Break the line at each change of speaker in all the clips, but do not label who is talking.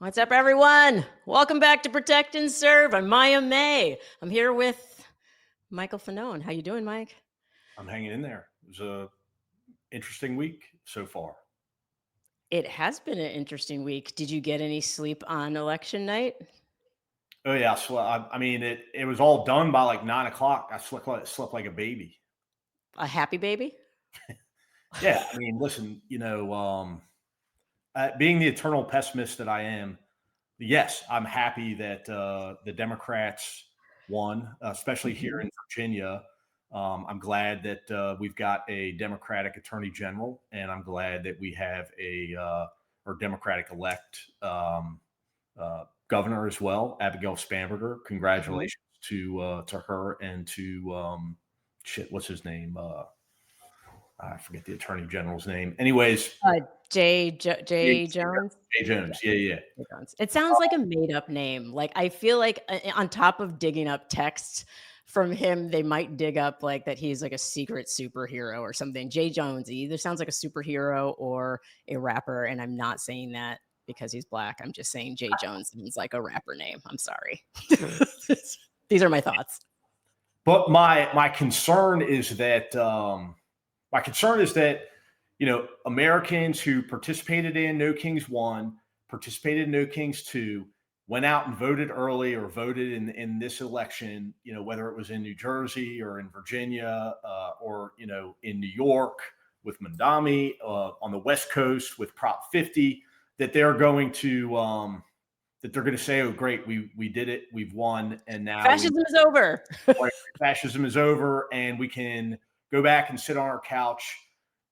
What's up, everyone? Welcome back to Protect and Serve. I'm Maya May. I'm here with Michael Fanone. How you doing, Mike?
I'm hanging in there. It was a interesting week so far.
It has been an interesting week. Did you get any sleep on election night?
Oh yeah, I mean it was all done by like 9 o'clock. I slept like a baby.
A happy baby?
Yeah, I mean, listen, being the eternal pessimist that I am, yes, I'm happy that the Democrats won, especially here
Mhm.
in Virginia. I'm glad that we've got a Democratic Attorney General, and I'm glad that we have a or Democratic elect governor as well, Abigail Spanberger.
Mhm.
Congratulations to her and to what's his name? I forget the Attorney General's name. Anyways,
Uh, Jay Jones.
Jay
Yeah,
Jones. Yeah, yeah.
Jay Jones. It sounds like a made up name. Like I feel like on top of digging up texts from him, they might dig up like that he's like a secret superhero or something. Jay Jones either sounds like a superhero or a rapper, and I'm not saying that because he's black. I'm just saying Jay Jones sounds like a rapper name. I'm sorry. These are my thoughts.
But my concern is that Americans who participated in No Kings One, participated in No Kings Two, went out and voted early or voted in this election. Whether it was in New Jersey or in Virginia or in New York with Mamdani, on the West Coast with Prop 50, that they're going to say, "Oh, great, we did it, we've won, and now we."
Fascism is over.
Right, fascism is over, and we can go back and sit on our couch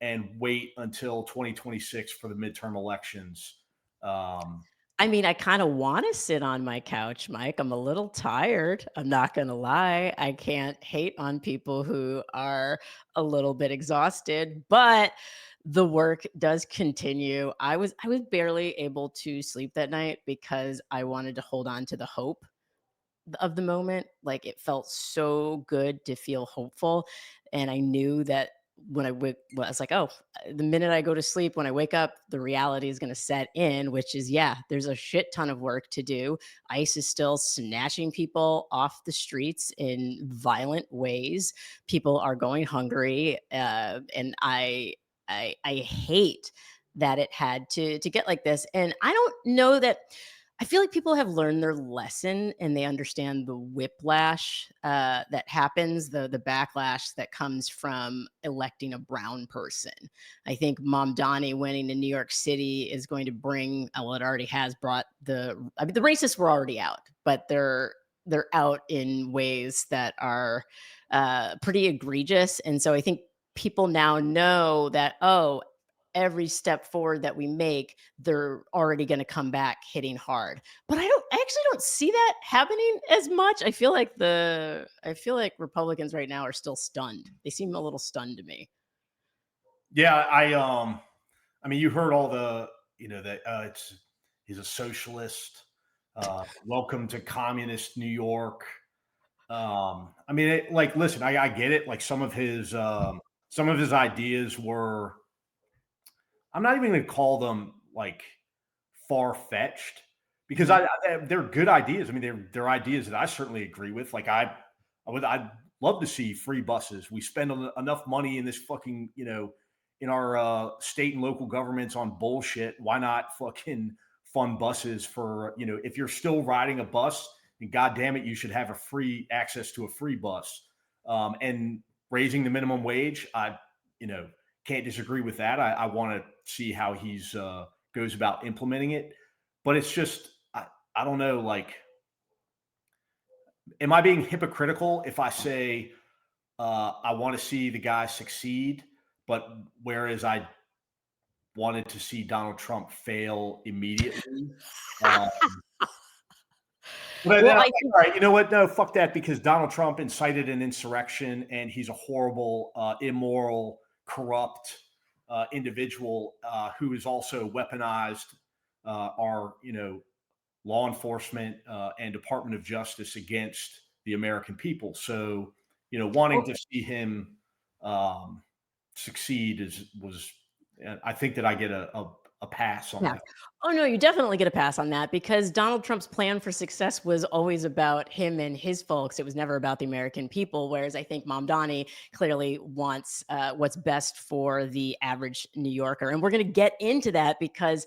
and wait until 2026 for the midterm elections. Um,
I mean, I kinda wanna sit on my couch, Mike. I'm a little tired, I'm not gonna lie. I can't hate on people who are a little bit exhausted, but the work does continue. I was barely able to sleep that night because I wanted to hold on to the hope of the moment. Like, it felt so good to feel hopeful, and I knew that when I was like, "Oh, the minute I go to sleep, when I wake up, the reality is gonna set in," which is, yeah, there's a shit ton of work to do. ICE is still snatching people off the streets in violent ways. People are going hungry, and I hate that it had to get like this, and I don't know that I feel like people have learned their lesson and they understand the whiplash that happens, the backlash that comes from electing a brown person. I think Mamdani winning in New York City is going to bring, well, it already has brought I mean, the racists were already out, but they're out in ways that are pretty egregious. And so I think people now know that, oh, every step forward that we make, they're already going to come back hitting hard. But I actually don't see that happening as much. I feel like Republicans right now are still stunned. They seem a little stunned to me.
yeah, I mean, you heard all that it's he's a socialist. Welcome to communist New York. I mean, listen, I get it. Like some of his ideas were, I'm not even going to call them like far fetched because
Mhm.
they're good ideas. I mean, they're ideas that I certainly agree with. I'd love to see free buses. We spend enough money in this fucking in our state and local governments on bullshit. Why not fucking fund buses for if you're still riding a bus, then God damn it, you should have a free access to a free bus. And raising the minimum wage, I you know can't disagree with that. I want to see how he's goes about implementing it. But it's just I don't know. Like, am I being hypocritical if I say I want to see the guy succeed, but whereas I wanted to see Donald Trump fail immediately? Uh, but then
Well,
I'm
I
like,
think
all right, you know what? No, fuck that, because Donald Trump incited an insurrection, and he's a horrible, immoral, corrupt individual who has also weaponized our, law enforcement and Department of Justice against the American people. So, wanting
well,
to see him succeed I think that I get a pass on
yeah.
that.
Oh, no, you definitely get a pass on that because Donald Trump's plan for success was always about him and his folks. It was never about the American people. Whereas I think Mamdani clearly wants what's best for the average New Yorker. And we're going to get into that because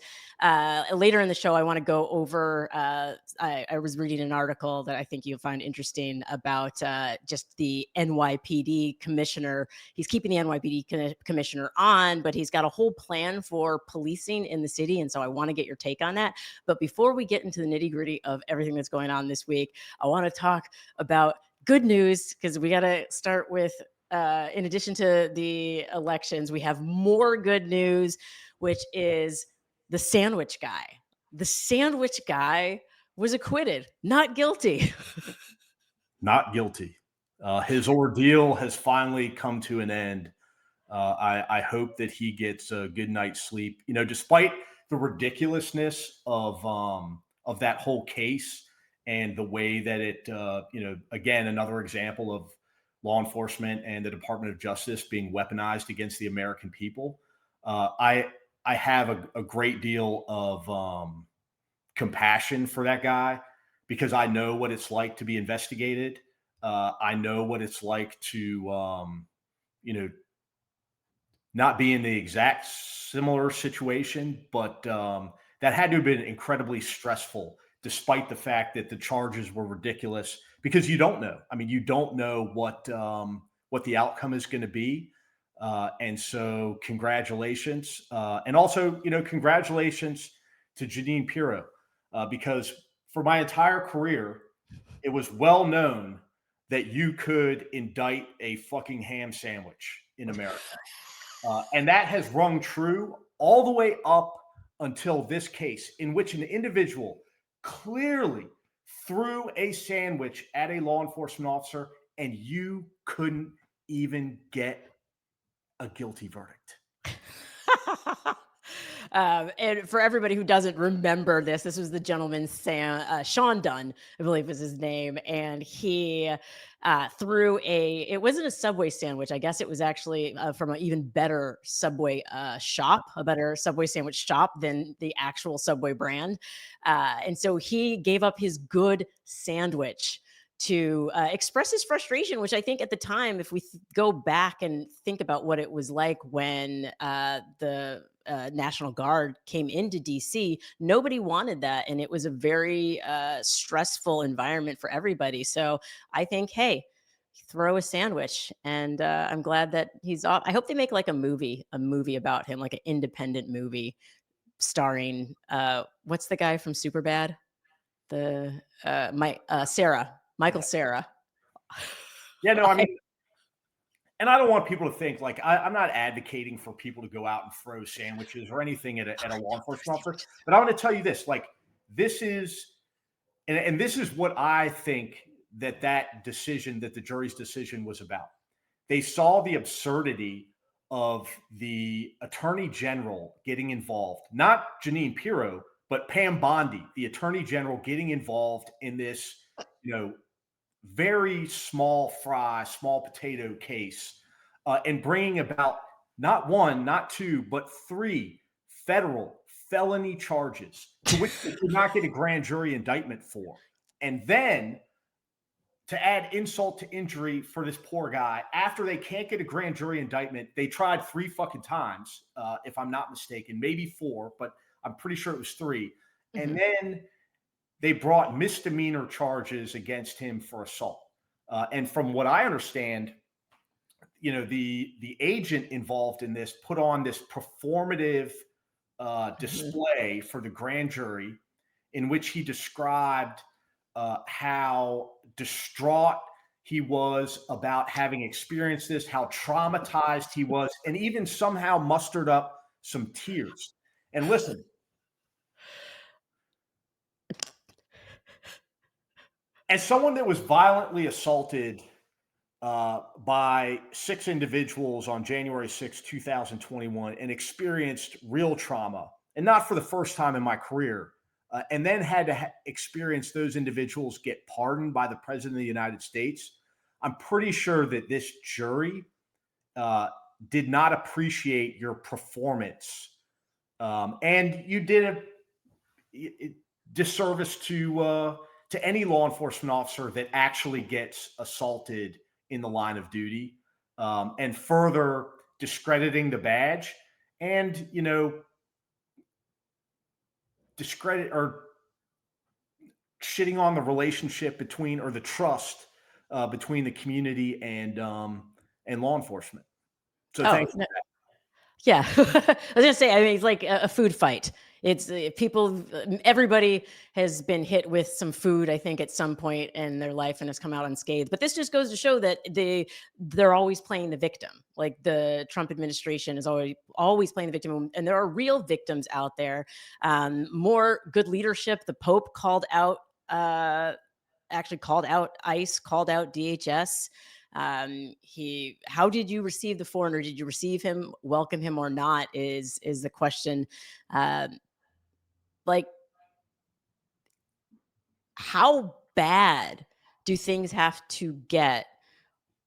later in the show, I want to go over. I was reading an article that I think you'll find interesting about just the NYPD commissioner. He's keeping the NYPD commissioner on, but he's got a whole plan for policing in the city. And so I want to get your take on that. But before we get into the nitty gritty of everything that's going on this week, I want to talk about good news because we got to start with, in addition to the elections, we have more good news, which is the sandwich guy. The sandwich guy was acquitted, not guilty.
Not guilty. His ordeal has finally come to an end. I hope that he gets a good night's sleep. You know, despite the ridiculousness of that whole case and the way that it, again, another example of law enforcement and the Department of Justice being weaponized against the American people. I have a great deal of compassion for that guy because I know what it's like to be investigated. I know what it's like to, you know, not be in the exact similar situation, but that had to have been incredibly stressful, despite the fact that the charges were ridiculous. Because you don't know. I mean, you don't know what the outcome is going to be, and so congratulations, and also congratulations to Janine Pirro, because for my entire career, it was well known that you could indict a fucking ham sandwich in America. And that has rung true all the way up until this case, in which an individual clearly threw a sandwich at a law enforcement officer and you couldn't even get a guilty verdict.
And for everybody who doesn't remember this, this was the gentleman Sean Dunn, I believe was his name, and he threw it wasn't a Subway sandwich. I guess it was actually from an even better Subway shop, a better Subway sandwich shop than the actual Subway brand. And so he gave up his good sandwich to express his frustration, which I think at the time, if we go back and think about what it was like when the National Guard came into DC, nobody wanted that. And it was a very stressful environment for everybody. So I think, hey, throw a sandwich. And I'm glad that he's off. I hope they make like a movie about him, like an independent movie starring, what's the guy from Superbad? The Sarah, Michael
Yeah.
Sarah.
Yeah, no, I mean, and I don't want people to think like I'm not advocating for people to go out and throw sandwiches or anything at a law enforcement officer. But I want to tell you this: like this is, and this is what I think that decision, that the jury's decision was about. They saw the absurdity of the attorney general getting involved, not Janine Pirro, but Pam Bondi, the attorney general, getting involved in this, you know, very small fry, small potato case, and bringing about not one, not two, but three federal felony charges to which they could not get a grand jury indictment for. And then to add insult to injury for this poor guy, after they can't get a grand jury indictment, they tried three fucking times, if I'm not mistaken, maybe four, but I'm pretty sure it was three. And
Mhm.
then they brought misdemeanor charges against him for assault. And from what I understand, the agent involved in this put on this performative
Mhm.
display for the grand jury, in which he described how distraught he was about having experienced this, how traumatized he was, and even somehow mustered up some tears. And listen, as someone that was violently assaulted by six individuals on January 6th, 2021, and experienced real trauma, and not for the first time in my career, and then had to experience those individuals get pardoned by the President of the United States. I'm pretty sure that this jury uh, did not appreciate your performance. And you did disservice to any law enforcement officer that actually gets assaulted in the line of duty, and further discrediting the badge, and discredit or shitting on the relationship between, or the trust between the community and law enforcement. So
Oh,
thanks.
no, yeah. I was gonna say, I mean, it's like a food fight. It's people, everybody has been hit with some food, I think, at some point in their life and has come out unscathed. But this just goes to show that they're always playing the victim. Like the Trump administration is always playing the victim, and there are real victims out there. More good leadership. The Pope called out, actually called out ICE, called out DHS. How did you receive the foreigner? Did you receive him, welcome him or not? Is the question. Um, like, how bad do things have to get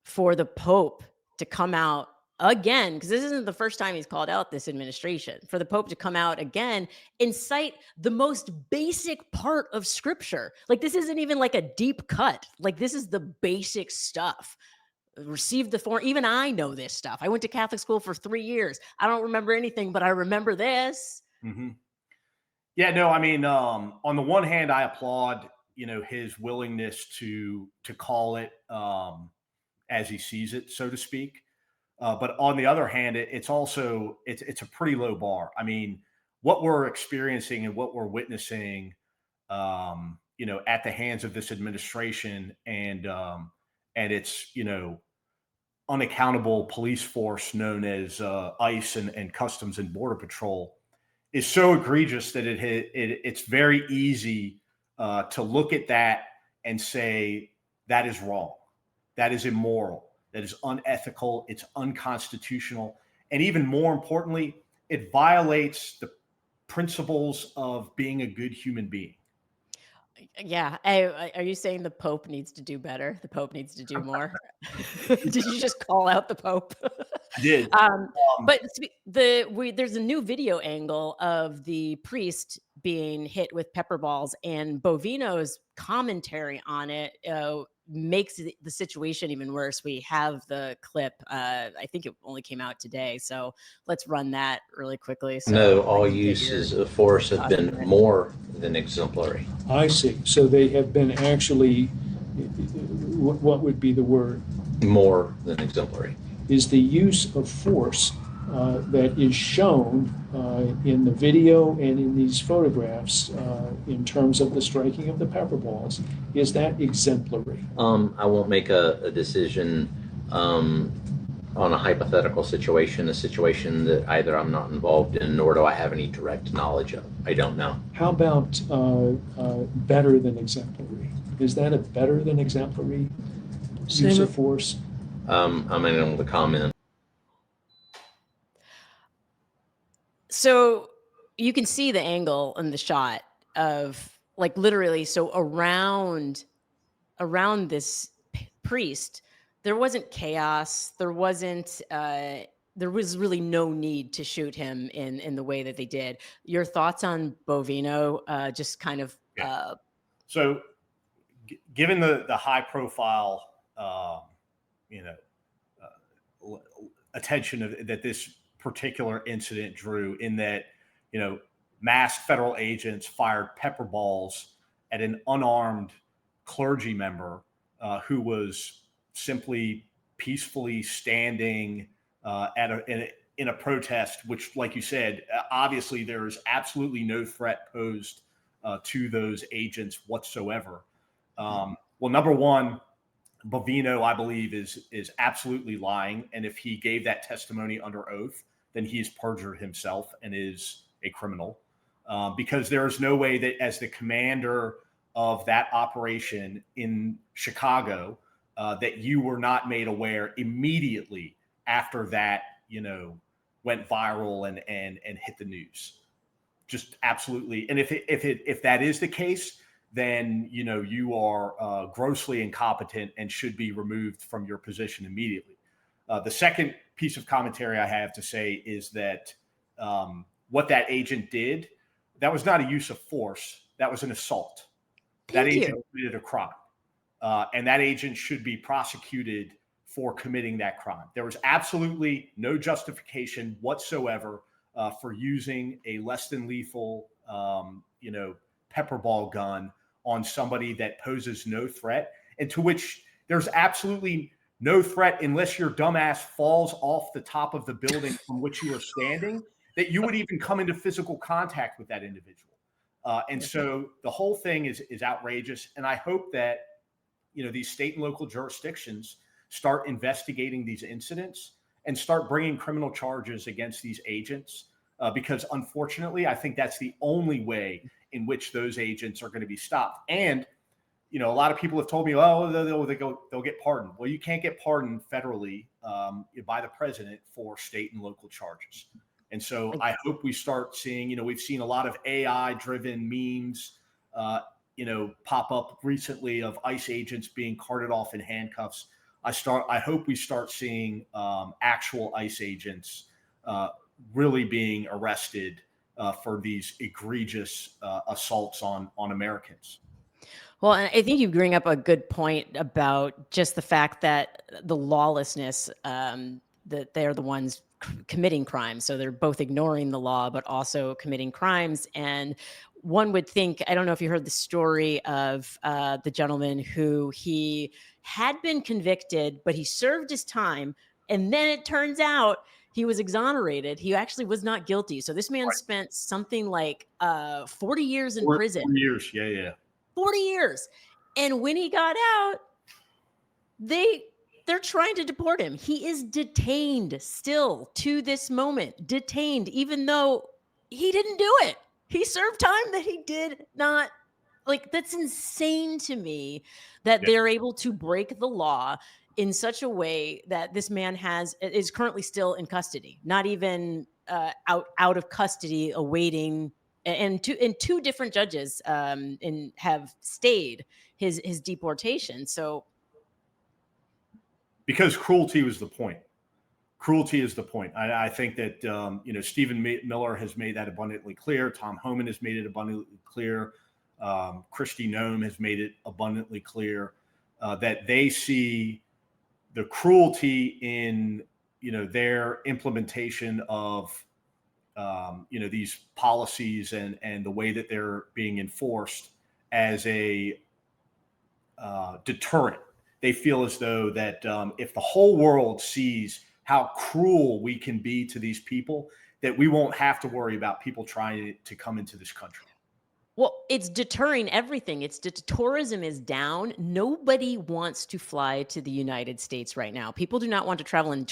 for the Pope to come out again? Because this isn't the first time he's called out this administration. For the Pope to come out again and cite the most basic part of Scripture. Like, this isn't even like a deep cut. Like, this is the basic stuff. Received the form. Even I know this stuff. I went to Catholic school for 3 years. I don't remember anything, but I remember this.
Mm-hmm. Yeah, no, I mean, on the one hand, I applaud, his willingness to call it as he sees it, so to speak. But on the other hand, it's also it's a pretty low bar. I mean, what we're experiencing and what we're witnessing, at the hands of this administration and its unaccountable police force known as ICE and Customs and Border Patrol is so egregious that it's very easy to look at that and say that is wrong, that is immoral, that is unethical, it's unconstitutional, and even more importantly, it violates the principles of being a good human being.
Yeah. Are you saying the Pope needs to do better? The Pope needs to do more? Did you just call out the Pope?
I did.
um,
Um,
but there's a new video angle of the priest being hit with pepper balls, and Bovino's commentary on it makes the situation even worse. We have the clip. I think it only came out today, so let's run that really quickly
No,
so I
all
can get your
uses of force have
thoughts on
been
it.
more than exemplary.
I see. So they have been actually, what would be the word?
More than exemplary.
Is the use of force that is shown in the video and in these photographs in terms of the striking of the pepper balls, is that exemplary?
I won't make a decision on a hypothetical situation, a situation that either I'm not involved in, nor do I have any direct knowledge of. I don't know.
How about better than exemplary? Is that a better than exemplary use of force?
I'm unable to comment.
So you can see the angle in the shot of, like, literally, so around this priest, there wasn't chaos. There was really no need to shoot him in the way that they did. Your thoughts on Bovino? Just kind of.
yeah. So, given the high profile, you know, attention that this particular incident drew, in that, masked federal agents fired pepper balls at an unarmed clergy member who was simply peacefully standing in a protest, which, like you said, obviously there is absolutely no threat posed to those agents whatsoever. Well, number one, Bovino, I believe, is absolutely lying, and if he gave that testimony under oath, then he's perjured himself and is a criminal. Because there is no way that, as the commander of that operation in Chicago, that you were not made aware immediately after that, went viral and hit the news. Just absolutely. And if that is the case, then you are grossly incompetent and should be removed from your position immediately. The second piece of commentary I have to say is that what that agent did that was not a use of force. That was an assault. That
Thank
agent
you.
committed a crime. And that agent should be prosecuted for committing that crime. There was absolutely no justification whatsoever for using a less than lethal, pepper ball gun on somebody that poses no threat, and to which there's absolutely no threat unless your dumbass falls off the top of the building from which you are standing, that you would even come into physical contact with that individual. And so the whole thing is outrageous. And I hope that, these state and local jurisdictions start investigating these incidents and start bringing criminal charges against these agents. Because unfortunately, I think that's the only way in which those agents are going to be stopped. And, a lot of people have told me, oh, they'll get pardoned. Well, you can't get pardoned federally by the president for state and local charges. And so I hope we start seeing, we've seen a lot of AI driven memes, pop up recently of ICE agents being carted off in handcuffs. I hope we start seeing actual ICE agents really being arrested for these egregious assaults on Americans.
Well, and I think you bring up a good point about just the fact that the lawlessness, that they're the ones committing crimes. So they're both ignoring the law, but also committing crimes. And one would think, I don't know if you heard the story of the gentleman who he had been convicted, but he served his time. And then it turns out he was exonerated. He actually was not guilty. So this man spent something like 40 years in prison.
40 years, yeah.
40 years. And when he got out, they're trying to deport him. He is detained still to this moment, detained, even though he didn't do it. He served time that he did not. Like, that's insane to me that they're able to break the law in such a way that this man is currently still in custody, not even out of custody, awaiting. And two different judges have stayed his deportation. So,
because cruelty was the point. Cruelty is the point. I think that Stephen Miller has made that abundantly clear. Tom Homan has made it abundantly clear. Kristi Noem has made it abundantly clear that they see the cruelty in their implementation of these policies and the way that they're being enforced as a deterrent. They feel as though that if the whole world sees how cruel we can be to these people, that we won't have to worry about people trying to come into this country.
Well, it's deterring everything. Tourism is down. Nobody wants to fly to the United States right now. People do not want to travel, and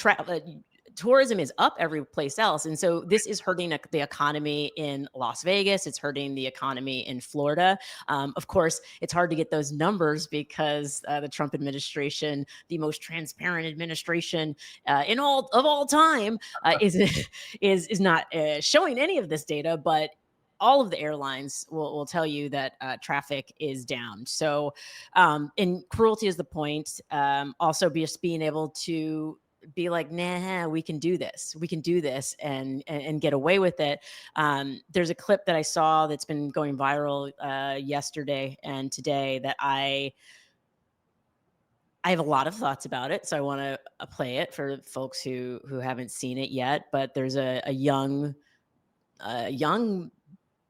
tourism is up every place else. And so this is hurting the economy in Las Vegas. It's hurting the economy in Florida. Of course, it's hard to get those numbers because the Trump administration, the most transparent administration of all time, is not showing any of this data, but all of the airlines will tell you that traffic is down. So, and cruelty is the point. Also, just being able to be like, nah, we can do this. We can do this and get away with it. There's a clip that I saw that's been going viral yesterday and today that I have a lot of thoughts about it. So I want to play it for folks who haven't seen it yet. But there's a young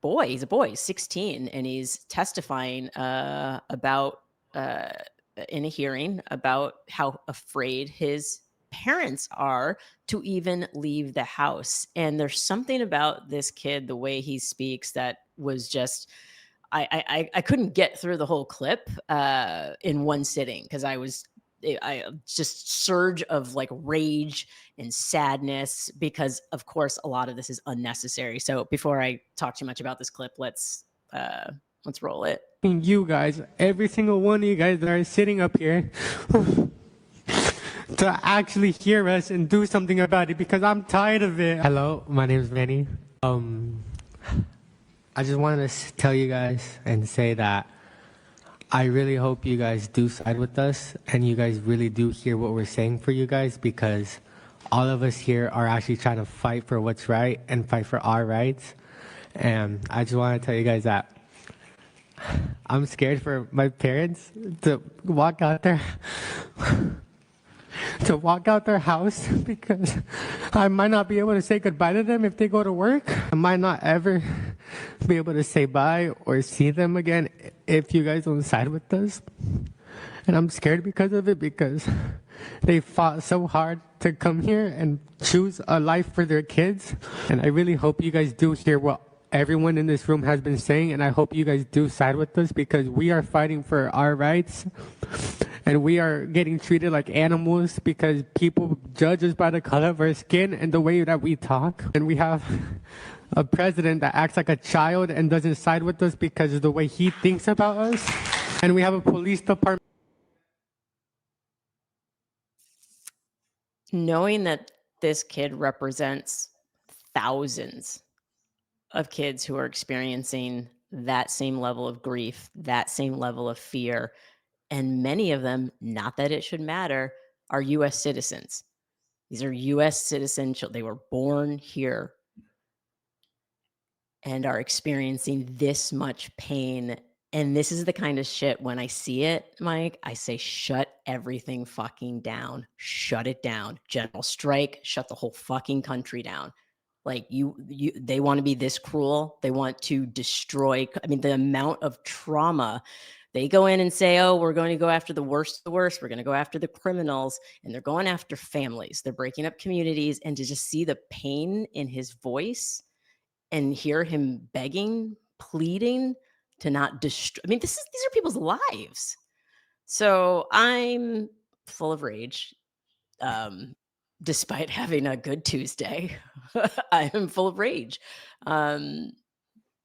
boy. He's a boy, he's 16, and he's testifying about in a hearing about how afraid his parents are to even leave the house. And there's something about this kid, the way he speaks, that was just, I couldn't get through the whole clip in one sitting because I just surge of like rage and sadness because of course a lot of this is unnecessary. So before I talk too much about this clip, let's roll it.
You guys, every single one of you guys that are sitting up here to actually hear us and do something about it because I'm tired of it. Hello, my name is Manny. I just wanted to tell you guys and say that I really hope you guys do side with us and you guys really do hear what we're saying for you guys, because all of us here are actually trying to fight for what's right and fight for our rights. And I just want to tell you guys that I'm scared for my parents to walk out there to walk out their house because I might not be able to say goodbye to them if they go to work. I might not ever be able to say bye or see them again if you guys don't side with us. And I'm scared because of it, because they fought so hard to come here and choose a life for their kids. And I really hope you guys do hear what everyone in this room has been saying, and I hope you guys do side with us, because we are fighting for our rights. And we are getting treated like animals because people judge us by the color of our skin and the way that we talk. And we have a president that acts like a child and doesn't side with us because of the way he thinks about us. And we have a police department.
Knowing that this kid represents thousands of kids who are experiencing that same level of grief, that same level of fear, and many of them, not that it should matter, are US citizens. These are US citizen children. They were born here and are experiencing this much pain. And this is the kind of shit, when I see it, Mike, I say, shut everything fucking down. Shut it down. General strike, shut the whole fucking country down. Like they want to be this cruel. They want to destroy. I mean, the amount of trauma. They go in and say, oh, we're going to go after the worst of the worst. We're going to go after the criminals. And they're going after families. They're breaking up communities. And to just see the pain in his voice and hear him begging, pleading to not destroy. I mean, these are people's lives. So I'm full of rage. Despite having a good Tuesday, I am full of rage. I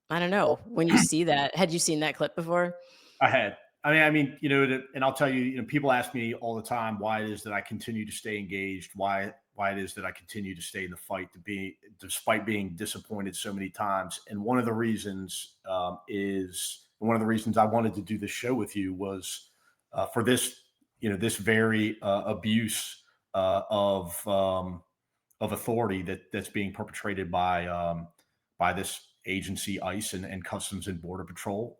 don't know. When you see that, had you seen that clip before?
I had. And I'll tell you, people ask me all the time why it is that I continue to stay engaged, why it is that I continue to stay in the fight, despite being disappointed so many times. And one of the reasons one of the reasons I wanted to do this show with you was for this, this very abuse of authority that's being perpetrated by this agency, ICE and Customs and Border Patrol.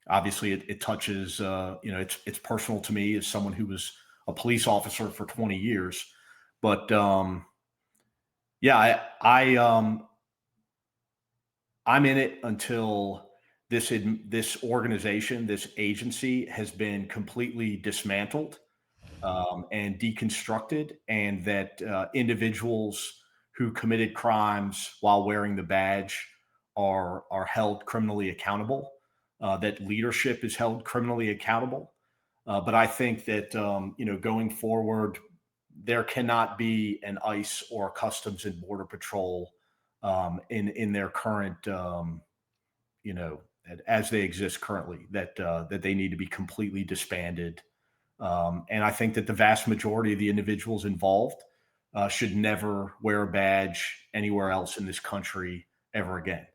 Obviously, it touches, it's personal to me as someone who was a police officer for 20 years. But I'm in it until this organization, this agency, has been completely dismantled and deconstructed, and that individuals who committed crimes while wearing the badge are held criminally accountable. That leadership is held criminally accountable. But I think that, going forward, there cannot be an ICE or Customs and Border Patrol in their current, as they exist currently, that they need to be completely disbanded. And I think that the vast majority of the individuals involved should never wear a badge anywhere else in this country ever again.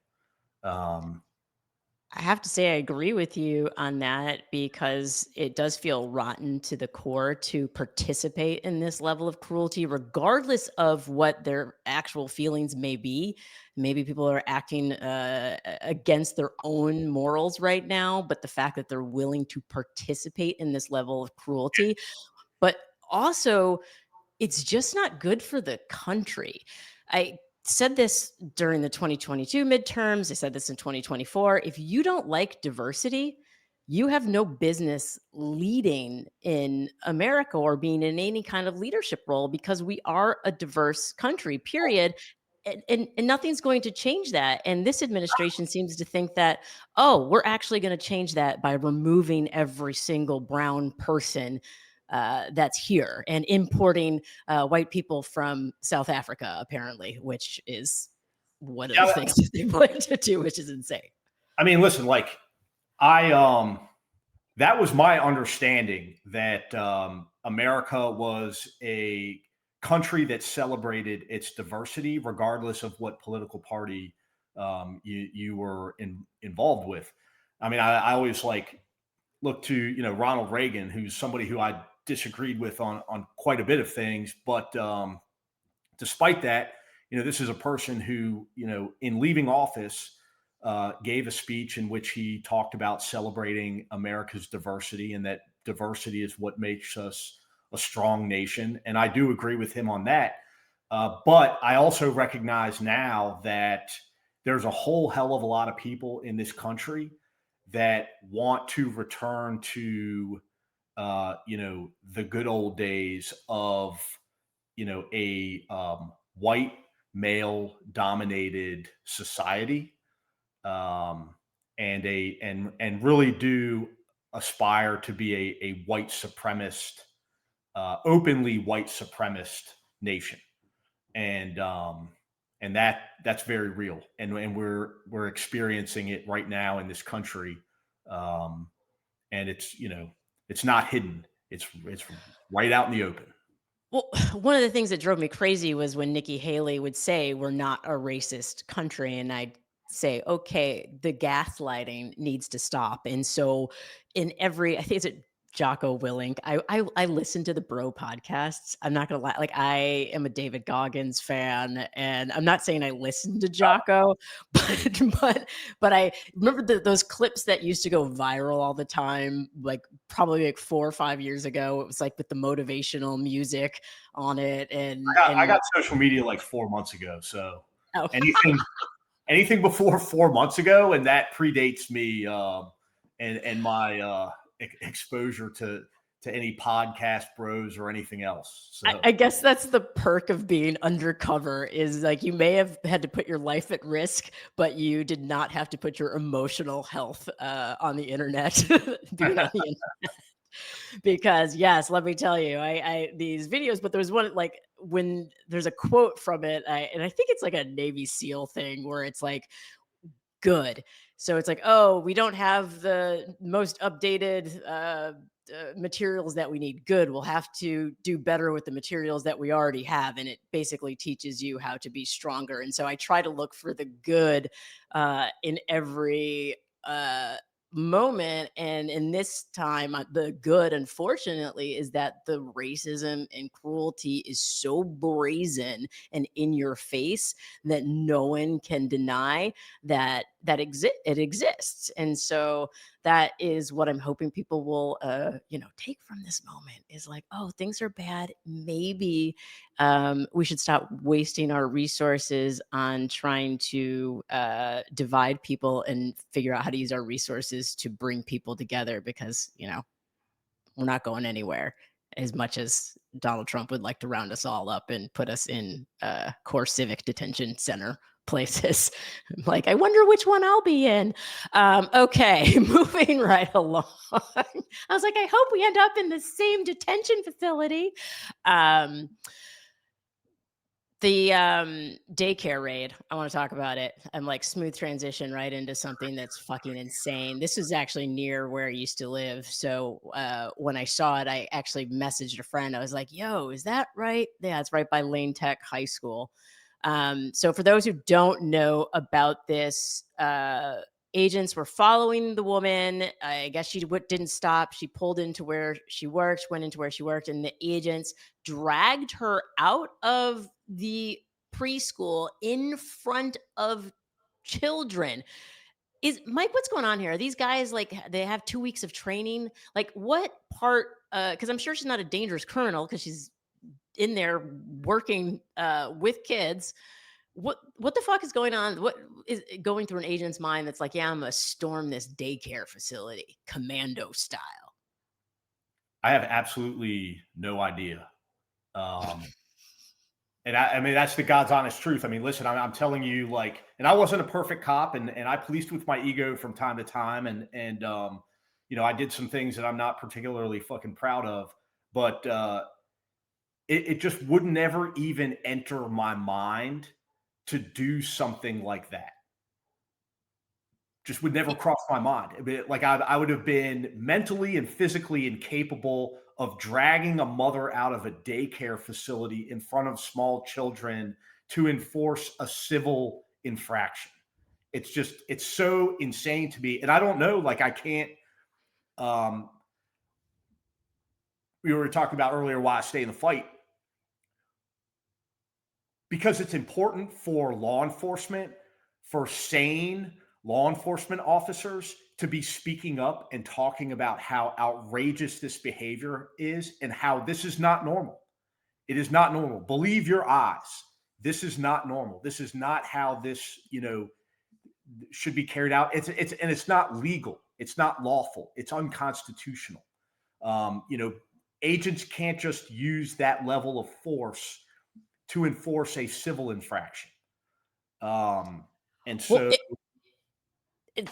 I have to say I agree with you on that, because it does feel rotten to the core to participate in this level of cruelty, regardless of what their actual feelings may be. Maybe people are acting against their own morals right now, but the fact that they're willing to participate in this level of cruelty, but also it's just not good for the country. I said this during the 2022 midterms. I said this in 2024. If you don't like diversity, you have no business leading in America or being in any kind of leadership role, because we are a diverse country, period. And nothing's going to change that. And this administration seems to think that, oh, we're actually going to change that by removing every single brown person that's here and importing white people from South Africa, apparently, which is one of the things that they plan to do, which is insane.
I mean, listen, like that was my understanding, that America was a country that celebrated its diversity, regardless of what political party you were involved with. I mean, I always look to, Ronald Reagan, who's somebody who I disagreed with on quite a bit of things. But despite that, this is a person who, in leaving office, gave a speech in which he talked about celebrating America's diversity and that diversity is what makes us a strong nation. And I do agree with him on that. But I also recognize now that there's a whole hell of a lot of people in this country that want to return to, the good old days of, a white male dominated society, and really do aspire to be a white supremacist, openly white supremacist nation. And that's very real, and we're experiencing it right now in this country, and it's not hidden. It's right out in the open.
Well, one of the things that drove me crazy was when Nikki Haley would say, "We're not a racist country," and I'd say, "Okay, the gaslighting needs to stop." And so, I think it's a Jocko Willink. I listen to the Bro podcasts. I'm not gonna lie, like I am a David Goggins fan, and I'm not saying I listen to Jocko, but but I remember those clips that used to go viral all the time, like probably like 4 or 5 years ago. It was like with the motivational music on it,
I
and
got social media like 4 months ago, so
oh,
anything before 4 months ago, and that predates me, and my exposure to any podcast bros or anything else. So
I guess that's the perk of being undercover is like you may have had to put your life at risk, but you did not have to put your emotional health on the internet. Being on the because yes, let me tell you, I these videos, but there was one like when there's a quote from it, and I think it's like a Navy SEAL thing where it's like good. So it's like, oh, we don't have the most updated materials that we need. Good. We'll have to do better with the materials that we already have. And it basically teaches you how to be stronger. And so I try to look for the good in every moment. And in this time, the good, unfortunately, is that the racism and cruelty is so brazen and in your face that no one can deny it exists. And so that is what I'm hoping people will take from this moment is like, oh, things are bad, maybe we should stop wasting our resources on trying to divide people and figure out how to use our resources to bring people together, because we're not going anywhere. As much as Donald Trump would like to round us all up and put us in core civic detention center places. Like, I wonder which one I'll be in. Okay, moving right along. I was like, I hope we end up in the same detention facility. The daycare raid, I want to talk about it. I'm like smooth transition right into something that's fucking insane. This is actually near where I used to live. So when I saw it, I actually messaged a friend. I was like, yo, is that right? Yeah, it's right by Lane Tech High School. So for those who don't know about this, agents were following the woman. I guess she didn't stop. She pulled into where she worked, went into where she worked, and the agents dragged her out of the preschool in front of children. Is Mike, what's going on here? Are these guys like they have 2 weeks of training? Like what part? Because I'm sure she's not a dangerous criminal because she's in there working with kids. What the fuck is going on? What is going through an agent's mind that's like, yeah, I'm gonna storm this daycare facility, commando style?
I have absolutely no idea. And I mean, that's the God's honest truth. I mean, listen, I'm telling you, like, and I wasn't a perfect cop, and I policed with my ego from time to time, and I did some things that I'm not particularly fucking proud of, but it just would never even enter my mind to do something like that. Just would never cross my mind. Like I would have been mentally and physically incapable of dragging a mother out of a daycare facility in front of small children to enforce a civil infraction. It's so insane to me. And I don't know, like I can't, we were talking about earlier why I stay in the fight. because it's important for law enforcement, for sane law enforcement officers to be speaking up and talking about how outrageous this behavior is and how this is not normal. It is not normal. Believe your eyes. This is not normal. This is not how this, should be carried out. It's not legal. It's not lawful. It's unconstitutional. Agents can't just use that level of force to enforce a civil infraction. And
Well,
so,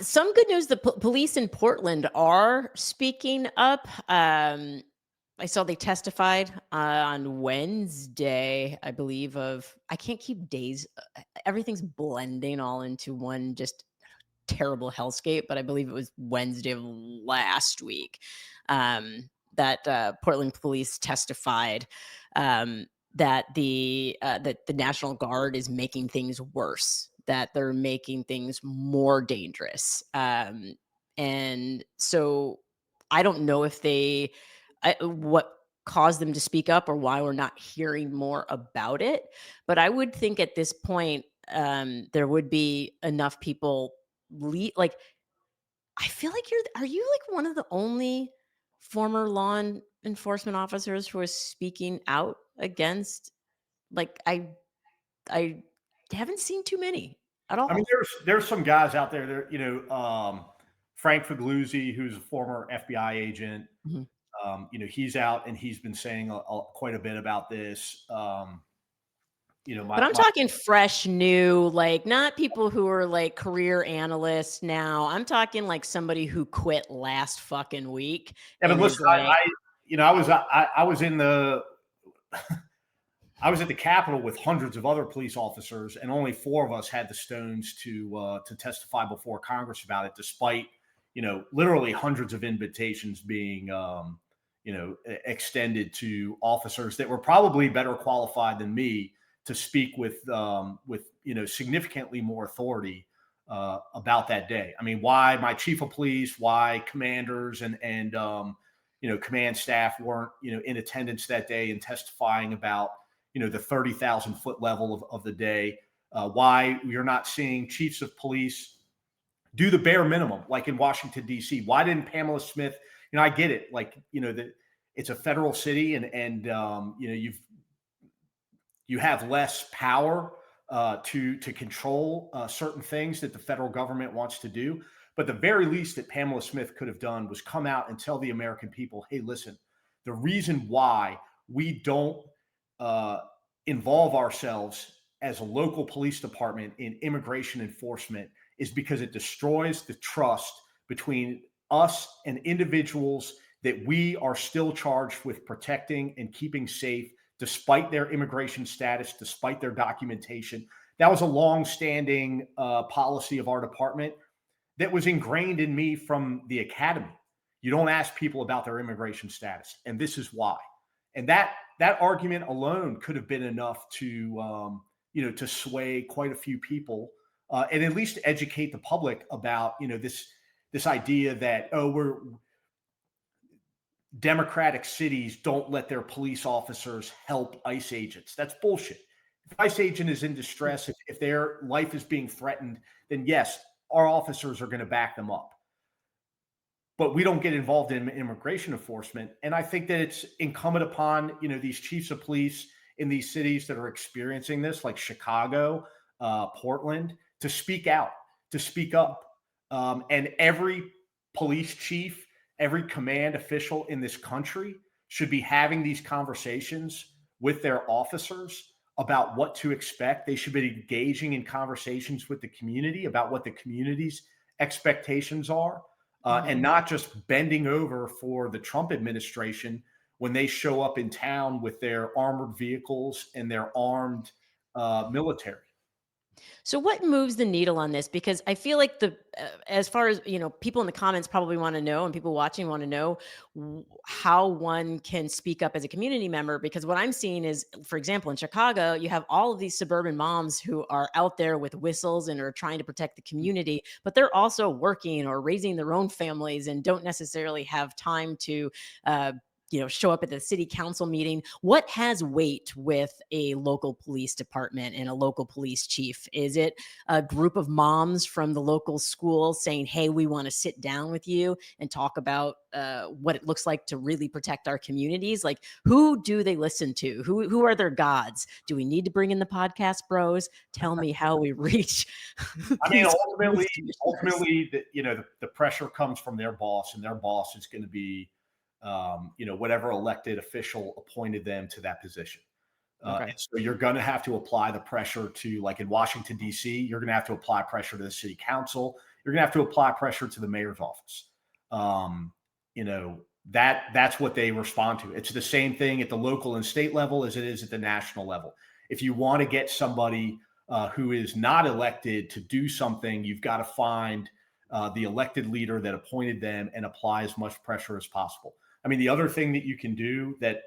some good news, the police in Portland are speaking up. I saw they testified on Wednesday, I believe, I can't keep days. Everything's blending all into one just terrible hellscape, but I believe it was Wednesday of last week that Portland police testified that the National Guard is making things worse, that they're making things more dangerous, and so I don't know if what caused them to speak up or why we're not hearing more about it, but I would think at this point there would be enough people like I feel like are you like one of the only former enforcement officers who are speaking out against like I haven't seen too many at
I mean,
all.
there's some guys out there. Frank Figluzzi, who's a former FBI agent.
Mhm.
He's out and he's been saying quite a bit about this.
But I'm
My
talking fresh, new, like not people who are like career analysts now. I'm talking like somebody who quit last fucking week
yeah, but
and
listen,
is like,
I was in the I was at the Capitol with hundreds of other police officers, and only four of us had the stones to testify before Congress about it, despite literally hundreds of invitations being extended to officers that were probably better qualified than me to speak with significantly more authority about that day. I mean, why my chief of police, why commanders and command staff weren't in attendance that day and testifying about the 30,000-foot level of the day. Why you're not seeing chiefs of police do the bare minimum, like in Washington, D.C. Why didn't Pamela Smith? I get it. Like, that it's a federal city and you have less power to control certain things that the federal government wants to do. But the very least that Pamela Smith could have done was come out and tell the American people, hey, listen, the reason why we don't involve ourselves as a local police department in immigration enforcement is because it destroys the trust between us and individuals that we are still charged with protecting and keeping safe despite their immigration status, despite their documentation. That was a long-standing policy of our department that was ingrained in me from the academy. You don't ask people about their immigration status, and this is why. And that argument alone could have been enough to to sway quite a few people and at least educate the public about this idea that we're democratic cities don't let their police officers help ICE agents. That's bullshit. If ICE agent is in distress, if their life is being threatened, then yes, our officers are going to back them up. But we don't get involved in immigration enforcement. And I think that it's incumbent upon, these chiefs of police in these cities that are experiencing this, like Chicago, Portland, to speak out, to speak up. And every police chief, every command official in this country should be having these conversations with their officers about what to expect. They should be engaging in conversations with the community about what the community's expectations are. And not just bending over for the Trump administration when they show up in town with their armored vehicles and their armed military.
So what moves the needle on this? Because I feel like as far as, people in the comments probably want to know and people watching want to know how one can speak up as a community member. Because what I'm seeing is, for example, in Chicago, you have all of these suburban moms who are out there with whistles and are trying to protect the community, but they're also working or raising their own families and don't necessarily have time to, show up at the city council meeting. What has weight with a local police department and a local police chief? Is it a group of moms from the local school saying, hey, we want to sit down with you and talk about what it looks like to really protect our communities? Like, who do they listen to? Who are their gods? Do we need to bring in the podcast bros? Tell me how we reach
I mean,
these
ultimately,
commissioners.
the pressure comes from their boss, and their boss is going to be, whatever elected official appointed them to that position.
Okay.
And so you're going to have to apply the pressure to, like in Washington, D.C., you're going to have to apply pressure to the city council. You're going to have to apply pressure to the mayor's office. That's what they respond to. It's the same thing at the local and state level as it is at the national level. If you want to get somebody who is not elected to do something, you've got to find the elected leader that appointed them and apply as much pressure as possible. I mean, the other thing that you can do that,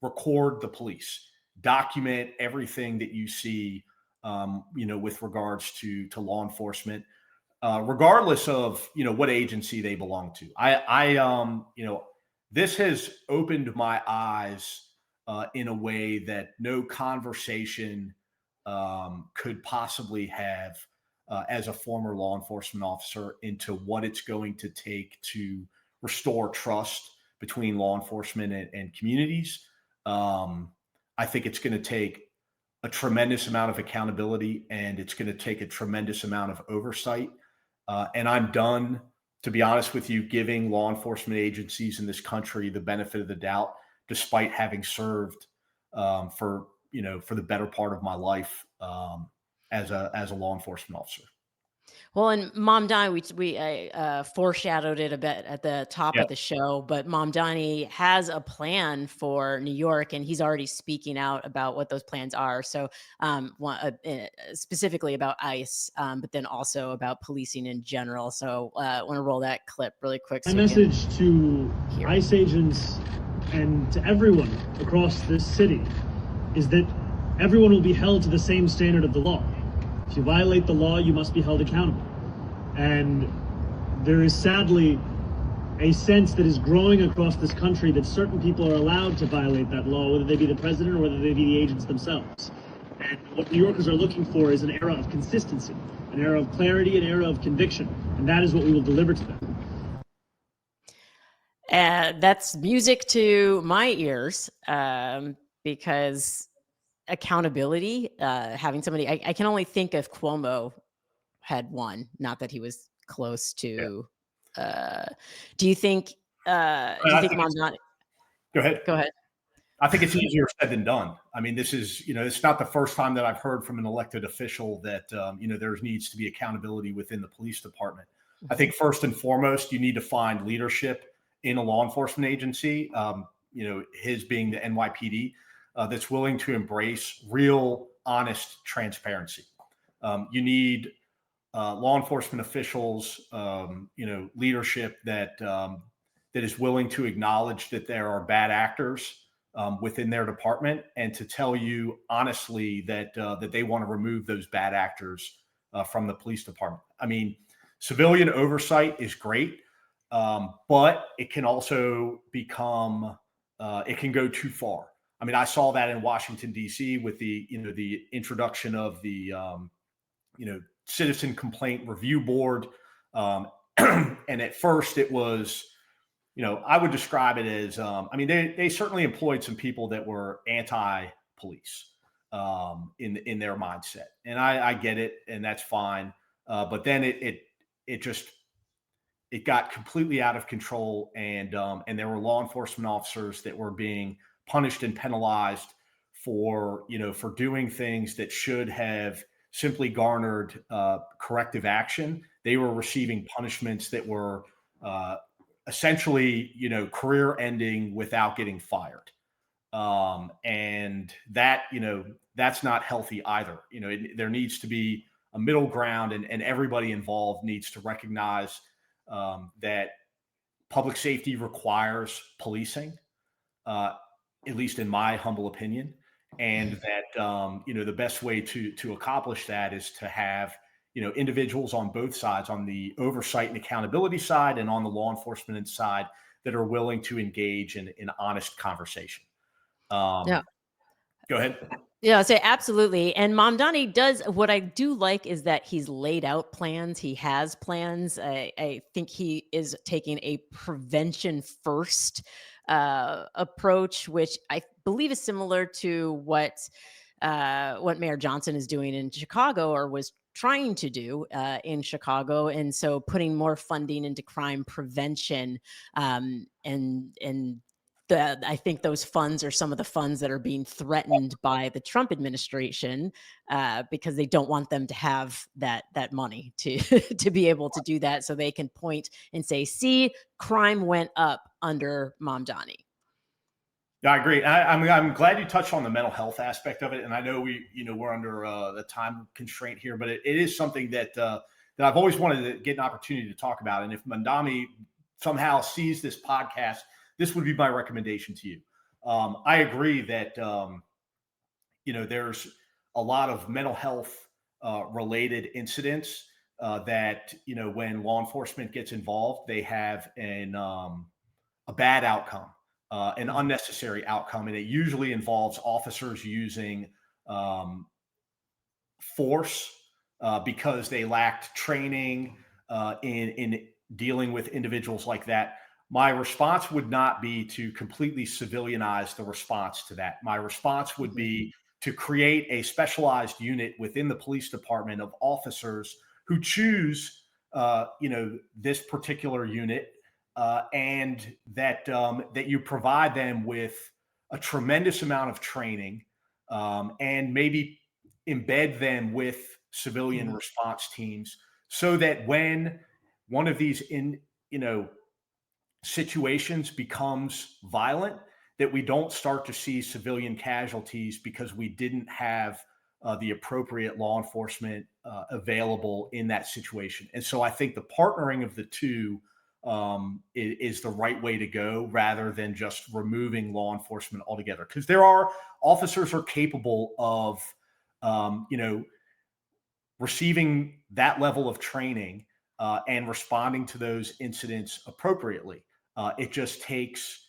record the police, document everything that you see, with regards to law enforcement, regardless of, what agency they belong to. This has opened my eyes in a way that no conversation could possibly have as a former law enforcement officer into what it's going to take to restore trust between law enforcement and communities. I think it's going to take a tremendous amount of accountability, and it's going to take a tremendous amount of oversight. And I'm done, to be honest with you, giving law enforcement agencies in this country the benefit of the doubt, despite having served for the better part of my life as a law enforcement officer.
Well, and Mamdani, we foreshadowed it a bit at the top
Yeah.
of the show, but Mamdani has a plan for New York, and he's already speaking out about what those plans are. So, specifically about ICE, but then also about policing in general. So, I want to roll that clip really quick.
My message to ICE agents and to everyone across this city is that everyone will be held to the same standard of the law. If you violate the law, you must be held accountable. And there is sadly a sense that is growing across this country that certain people are allowed to violate that law, whether they be the president or whether they be the agents themselves. And what New Yorkers are looking for is an era of consistency, an era of clarity, an era of conviction. And that is what we will deliver to them.
That's music to my ears, because accountability, having somebody, I can only think if Cuomo had won, not that he was close to. Do you think Mamdani?
Go ahead.
Go ahead.
I think it's easier said than done. I mean, this is, it's not the first time that I've heard from an elected official that, there needs to be accountability within the police department. I think first and foremost, you need to find leadership in a law enforcement agency, his being the NYPD, that's willing to embrace real, honest transparency. You need law enforcement officials, leadership that is willing to acknowledge that there are bad actors within their department, and to tell you honestly that they want to remove those bad actors from the police department. I mean, civilian oversight is great, but it can also become it can go too far. I mean, I saw that in Washington, D.C. with the introduction of the Citizen Complaint Review Board, and at first it was, I would describe it as, they certainly employed some people that were anti-police in their mindset, and I get it, and that's fine. But then it got completely out of control, and there were law enforcement officers that were being punished and penalized for doing things that should have simply garnered corrective action. They were receiving punishments that were essentially, career ending without getting fired. And that, that's not healthy either. There needs to be a middle ground, and everybody involved needs to recognize that public safety requires policing, at least in my humble opinion. And that, the best way to accomplish that is to have, individuals on both sides, on the oversight and accountability side and on the law enforcement side, that are willing to engage in honest conversation.
Yeah.
Go ahead.
Yeah, I say absolutely. And Mamdani does what I do like is that he's laid out plans. He has plans. I think he is taking a prevention first approach, which I believe is similar to what Mayor Johnson is doing in Chicago or was trying to do in Chicago. And so putting more funding into crime prevention and I think those funds are some of the funds that are being threatened by the Trump administration because they don't want them to have that money to to be able to do that, so they can point and say, "See, crime went up under Mamdani."
Yeah, I agree. I'm glad you touched on the mental health aspect of it. And I know we're under the time constraint here, but it is something that I've always wanted to get an opportunity to talk about. And if Mamdani somehow sees this podcast, this would be my recommendation to you. I agree that there's a lot of mental health related incidents that when law enforcement gets involved, they have a bad outcome, an unnecessary outcome, and it usually involves officers using force because they lacked training in dealing with individuals like that. My response would not be to completely civilianize the response to that. My response would be to create a specialized unit within the police department of officers who choose, this particular unit, and that you provide them with a tremendous amount of training, and maybe embed them with civilian response teams, so that when one of these situations becomes violent, that we don't start to see civilian casualties because we didn't have the appropriate law enforcement available in that situation. And so I think the partnering of the two is the right way to go, rather than just removing law enforcement altogether. Because officers are capable of, receiving that level of training and responding to those incidents appropriately. It just takes,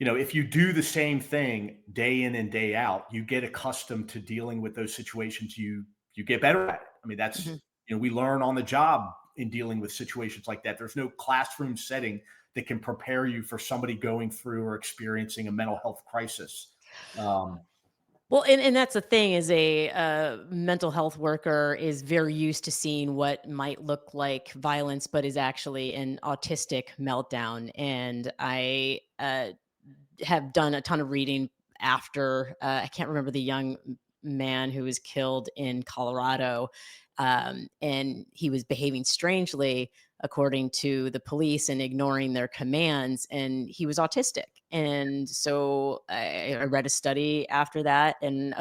if you do the same thing day in and day out, you get accustomed to dealing with those situations. You get better at it. I mean, that's, we learn on the job in dealing with situations like that. There's no classroom setting that can prepare you for somebody going through or experiencing a mental health crisis.
Well, and that's the thing is a mental health worker is very used to seeing what might look like violence, but is actually an autistic meltdown. And I have done a ton of reading after I can't remember the young man who was killed in Colorado, and he was behaving strangely according to the police and ignoring their commands, and he was autistic. And so I read a study after that, and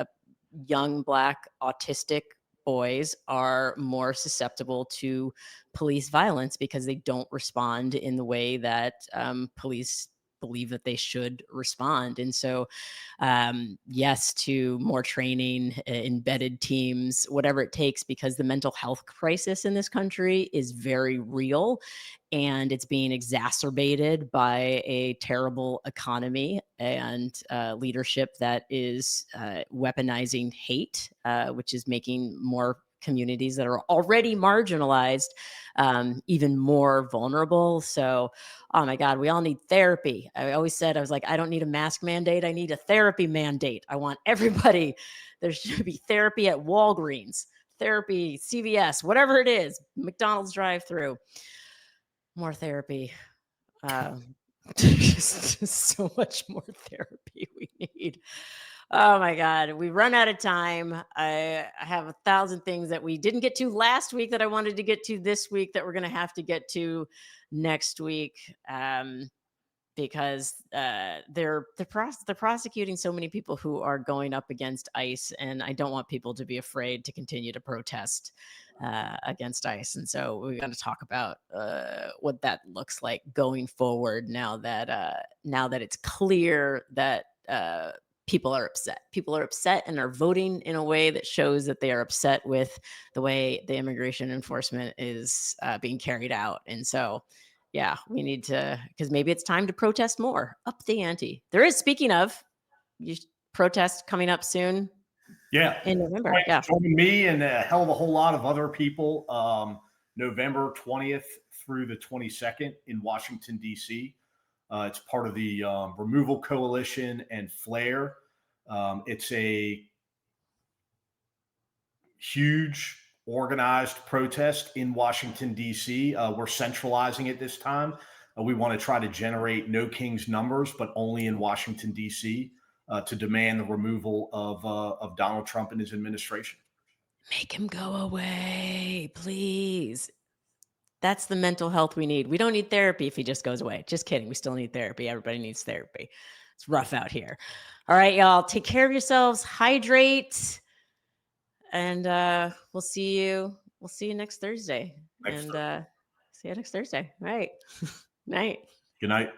young Black autistic boys are more susceptible to police violence because they don't respond in the way that police believe that they should respond. And so, yes, to more training, embedded teams, whatever it takes, because the mental health crisis in this country is very real, and it's being exacerbated by a terrible economy and leadership that is weaponizing hate, which is making more communities that are already marginalized even more vulnerable. So, oh my God, we all need therapy. I always said, I was like, I don't need a mask mandate. I need a therapy mandate. I want everybody, there should be therapy at Walgreens, therapy, CVS, whatever it is, McDonald's drive through. More therapy. Just so much more therapy we need. Oh my God, we run out of time. I have 1,000 things that we didn't get to last week that I wanted to get to this week that we're going to have to get to next week, because they're prosecuting so many people who are going up against ICE, and I don't want people to be afraid to continue to protest against ICE. And so we're going to talk about what that looks like going forward now that it's clear that people are upset. People are upset and are voting in a way that shows that they are upset with the way the immigration enforcement is being carried out. And so yeah, we need to, because maybe it's time to protest more, up the ante. There is, speaking of, you protest coming up soon
Yeah.
in November.
Right.
Yeah.
Join me and a hell of a whole lot of other people. November 20th through the 22nd in Washington, D.C. It's part of the Removal Coalition and Flare. It's a huge organized protest in Washington, D.C. We're centralizing it this time. We want to try to generate no king's numbers, but only in Washington, D.C. To demand the removal of Donald Trump and his administration.
Make him go away, please. That's the mental health we need. We don't need therapy if he just goes away. Just kidding. We still need therapy. Everybody needs therapy. It's rough out here. All right, y'all. Take care of yourselves. Hydrate. And we'll see you. We'll see you next Thursday. See you next Thursday. All right. Night.
Good night.